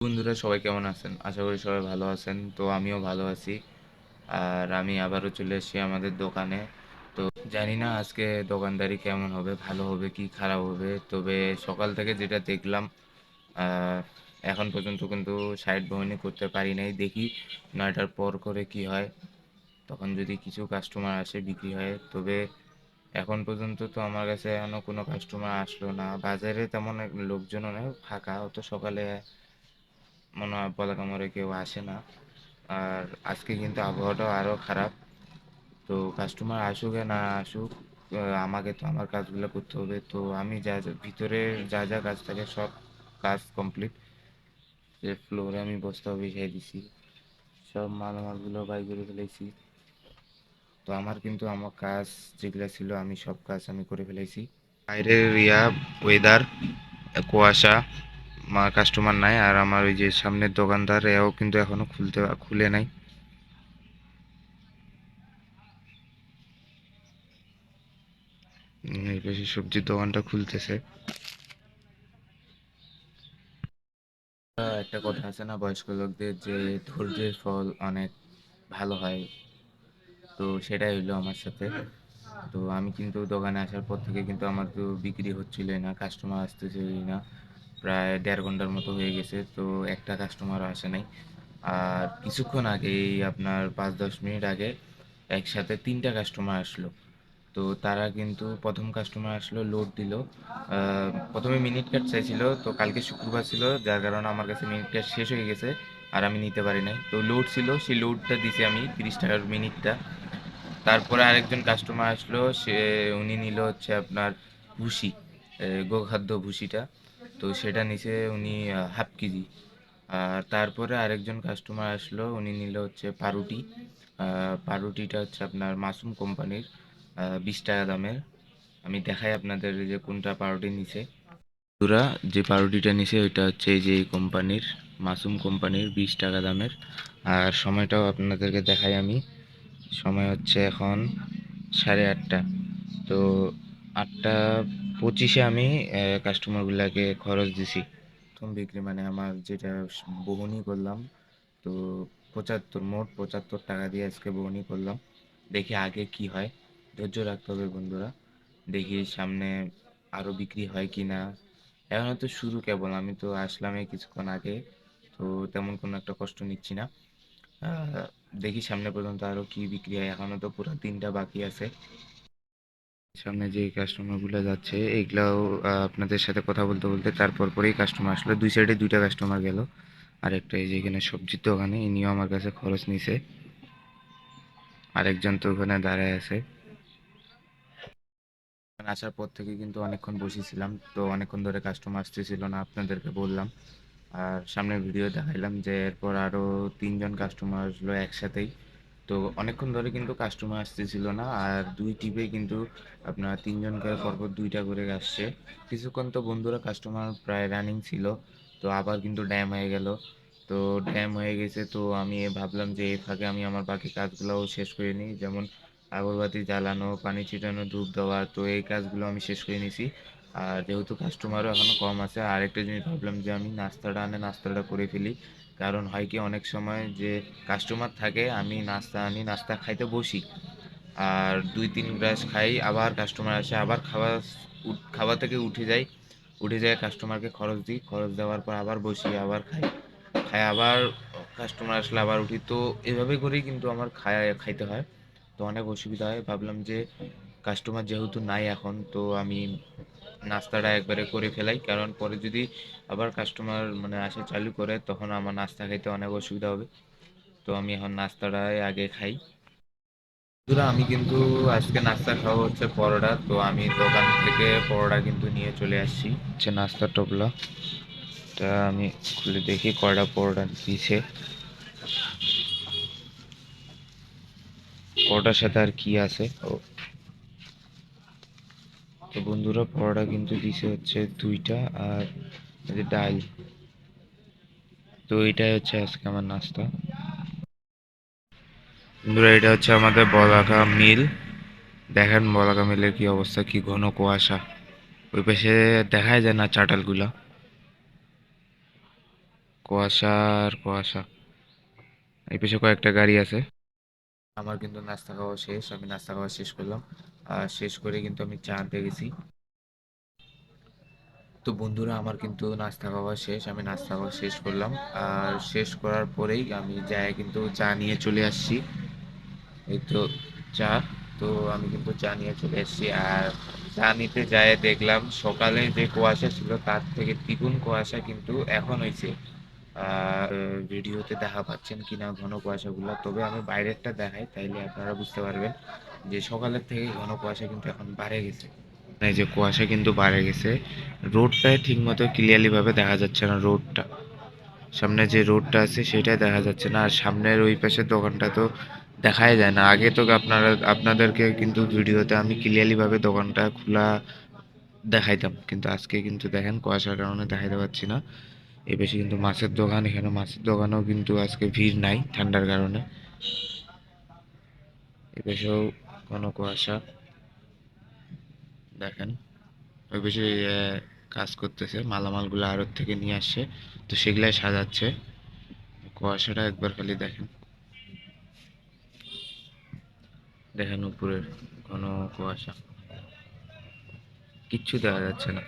বন্ধুরা সবাই কেমন আছেন? আশা করি সবাই ভালো আছেন। তো আমিও ভালো আছি। আর আমি আবারও চলে এসেছি আমাদের দোকানে। তো জানি না আজকে দোকানদারি কেমন হবে, ভালো হবে কি খারাপ হবে। তবে সকাল থেকে যেটা দেখলাম, আহ, এখন পর্যন্ত কিন্তু সাইড বহনই করতে পারি নাই। দেখি 9টার পর করে কি হয়। তখন যদি কিছু কাস্টমার আসে বিক্রি হয়। তবে এখন পর্যন্ত তো আমার কাছে এখনো কোনো কাস্টমার আসলো না। বাজারে তেমন লোকজনও নেই, ফাঁকা। অত সকালে মনে হয় বলা কামড়ে কেউ আসে না। আর আজকে কিন্তু আবহাওয়াটাও আরো খারাপ। তো কাস্টমার আসুক আর না আসুক, আমাকে তো আমার কাজগুলো করতে হবে। তো আমি যা যা ভিতরে যা যা কাজ থাকে সব কাজ কমপ্লিট। যে ফ্লোরে আমি বস্তা বিছাই দিছি, সব মালামালগুলো বাই করে ফেলেছি। তো আমার কিন্তু আমার কাজ যেগুলো ছিল আমি সব কাজ আমি করে ফেলেছি। বাইরের ওয়েদার, কুয়াশা, কাস্টমার নাই। আর আমার ওই যে সামনের দোকানদার এও কিন্তু এখনো খুলে নাই। এই পাশে সবজির দোকানটা খুলতেছে। একটা কথা আছে না বয়স্ক লোকদের, যে ধৈর্যের ফল অনেক ভালো হয়। তো সেটাই হইলো আমার সাথে। তো আমি কিন্তু দোকানে আসার পর থেকে কিন্তু আমার তো বিক্রি হচ্ছিলই না, কাস্টমার আসতেছিলই না। প্রায় 1.5 ঘন্টার মতো হয়ে গেছে, তো একটা কাস্টমারও আসে নাই। আর কিছুক্ষণ আগেই আপনার 5-10 মিনিট আগে একসাথে 3টা কাস্টমার আসলো। তো তারা কিন্তু প্রথম কাস্টমার আসলো, লোড দিল। প্রথমে মিনিট কাট চাইছিল, তো কালকে শুক্রবার ছিল যার কারণে আমার কাছে মিনিট কাট শেষ হয়ে গেছে আর আমি নিতে পারি নাই। তো লোড ছিল, সেই লোডটা দিছি আমি 30 টাকার মিনিটটা। তারপরে আরেকজন কাস্টমার আসলো, উনি নিল হচ্ছে আপনার ভুসি, গোখাদ্য ভুসিটা। তো সেটা নিচে উনি হাফ কেজি। আর তারপরে আরেকজন কাস্টমার আসলো, উনি নিল হচ্ছে পাউরুটি। পাউরুটিটা হচ্ছে আপনার মাসুম কোম্পানির, 20 টাকা দামের। আমি দেখাই আপনাদের যে কোনটা পাউরুটি নিছে। বন্ধুরা, যে পাউরুটিটা নিছে ওইটা হচ্ছে এই যে এই কোম্পানির, মাসুম কোম্পানির, 20 টাকা দামের। আর সময়টাও আপনাদেরকে দেখাই আমি। সময় হচ্ছে এখন 8:30। তো 8টা 25-এ আমি কাস্টমারগুলোকে খরচ দিছি। প্রথম বিক্রি মানে আমার যেটা বহনি করলাম। তো 75, মোট 75 টাকা দিয়ে আজকে বহনি করলাম। দেখি আগে কি হয়। ধৈর্য রাখতে হবে বন্ধুরা। দেখি সামনে আরো বিক্রি হয় কি না। এখন তো শুরু কেবল, আমি তো আসলাম এই কিছুক্ষণ আগে। তো তেমন কোনো একটা কষ্ট নিচ্ছি না। আহ, দেখি সামনে পর্যন্ত আরো কি বিক্রি হয়। এখনো তো পুরো 3টা বাকি আছে। সামনে যে কাস্টমারগুলো যাচ্ছে এগুলাও আপনাদের সাথে কথা বলতে বলতে তারপর পরেই কাস্টমার আসলো। দুই সাইডে 2টা কাস্টমার গেল। আর একটা এই যে এখানে সবজির দোকানে, ইনিও আমার কাছে খরচ নিছে। আরেকজন তো ওখানে দাঁড়ায় আছে। আসার পর থেকে কিন্তু অনেকক্ষণ বসেছিলাম, তো অনেকক্ষণ ধরে কাস্টমার আসতেছিল না, আপনাদেরকে বললাম। আর সামনে ভিডিও দেখাইলাম যে এরপর আরো 3জন কাস্টমার আসলো একসাথেই। তো অনেকক্ষণ ধরে কিন্তু কাস্টমার আসতেছিল না। আর দুই টিপে কিন্তু আপনার 3জন করে পরপর 2টা করে আসছে। কিছুক্ষণ তো বন্ধুরা কাস্টমার প্রায় রানিং ছিল। তো আবার কিন্তু ড্যাম হয়ে গেল। তো ড্যাম হয়ে গেছে, তো আমি ভাবলাম যে এই ফাঁকে আমি আমার বাকি কাজগুলোও শেষ করে নিই, যেমন আগরবাতি জ্বালানো, পানি ছিটানো, ধূপ দেওয়া। তো এই কাজগুলো আমি শেষ করে নিছি। আর যেহেতু কাস্টমারও এখনো কম আছে, আরেকটা জিনিস ভাবলাম যে আমি নাস্তাটা করে ফেলি। কারণ হয় কি, অনেক সময় যে কাস্টমার থাকে, আমি নাস্তা আনি, নাস্তা খাইতে বসি, আর 2-3 গ্লাস খাই, আবার কাস্টমার আসে, আবার খাওয়া থেকে উঠে যাই। উঠে যায় কাস্টমারকে খরচ দিই, খরচ দেওয়ার পর আবার বসি, আবার খাই, খাই আবার কাস্টমার আসলে আবার উঠি। তো এভাবে করেই কিন্তু আমার খাইতে হয়। তো অনেক অসুবিধা হয়। ভাবলাম যে কাস্টমার যেহেতু নাই এখন, তো আমি নাস্তাটা একবারে করে ফেলাই, কারণ পরে যদি আবার কাস্টমার মানে আসা চালু করে তখন আমার নাস্তা খাইতে অনেক অসুবিধা হবে। তো আমি এখন নাস্তাটাই আগে খাই। বন্ধুরা, আমি কিন্তু আজকে নাস্তা খাওয়া হচ্ছে পরোটা। তো আমি দোকান থেকে পরোটা কিন্তু নিয়ে চলে আসছি, হচ্ছে নাস্তার টোপলা। তা আমি খুলে দেখি কয়টা পরোটা দিছে, পরোটার সাথে আর কি আছে। ও, তো বন্ধুরা, পরোটা কিন্তু দিছে হচ্ছে 2টা। আর এই যে ডাল। তো এটাই হচ্ছে আজকে আমার নাস্তা। বন্ধুরা, এটা হচ্ছে আমাদের বলাকা মিল। দেখেন বলাকা মিলের কি অবস্থা, কি ঘন কুয়াশা। ওই পাশে দেখাই যায় না চাটালগুলা। কুয়াশা আর কুয়াশা। এই পাশে কয়েকটা গাড়ি আছে। আমার কিন্তু নাস্তা খাওয়া শেষ, আমি নাস্তা খাওয়া শেষ করলাম। আর শেষ করে কিন্তু আমি চা আনতে গেছি। তো বন্ধুরা, আমার কিন্তু নাস্তা খাওয়া শেষ, আমি নাস্তা খাওয়া শেষ করলাম। আর শেষ করার পরেই আমি যাই কিন্তু চা নিয়ে চলে আসছি। এই তো চা। তো আমি কিন্তু চা নিয়ে চলে এসেছি। আর চা নিতে যায় দেখলাম সকালে যে কুয়াশা ছিল তার থেকে দ্বিগুণ কুয়াশা কিন্তু এখন হয়েছে। আর ভিডিওতে দেখা পাচ্ছেন কিনা ঘন কুয়াশাগুলো, তবে আমি বাইরেরটা দেখাই তাইলে আপনারা বুঝতে পারবেন যে সকালের থেকে ঘন কুয়াশা কিন্তু এখন বাড়ে গেছে। এই যে কুয়াশা কিন্তু বাড়ে গেছে। রোডটায় ঠিক মতো ক্লিয়ারলি ভাবে দেখা যাচ্ছে না। রোডটা সামনে যে রোডটা আছে সেটাই দেখা যাচ্ছে না। আর সামনের ওই পাশের দোকানটা তো দেখাই যায় না। আগে তো আপনাদেরকে কিন্তু ভিডিওতে আমি ক্লিয়ারলি ভাবে দোকানটা খোলা দেখাইতাম, কিন্তু আজকে কিন্তু দেখেন কুয়াশার কারণে দেখাইতে পাচ্ছি না। এই পাশে কিন্তু মাছের দোকান, এখানে মাছের দোকানেও কিন্তু আজকে ভিড় নাই ঠান্ডার কারণে। এই পাশেও কোনো কুয়াশা দেখেন। ওই পাশে কাজ করতেছে, মালামালগুলো আড়ত থেকে নিয়ে আসছে, তো সেগুলাই সাজাচ্ছে। কুয়াশাটা একবার খালি দেখেন, দেখেন উপরের ঘন কুয়াশা, কিচ্ছু দেখা যাচ্ছে না।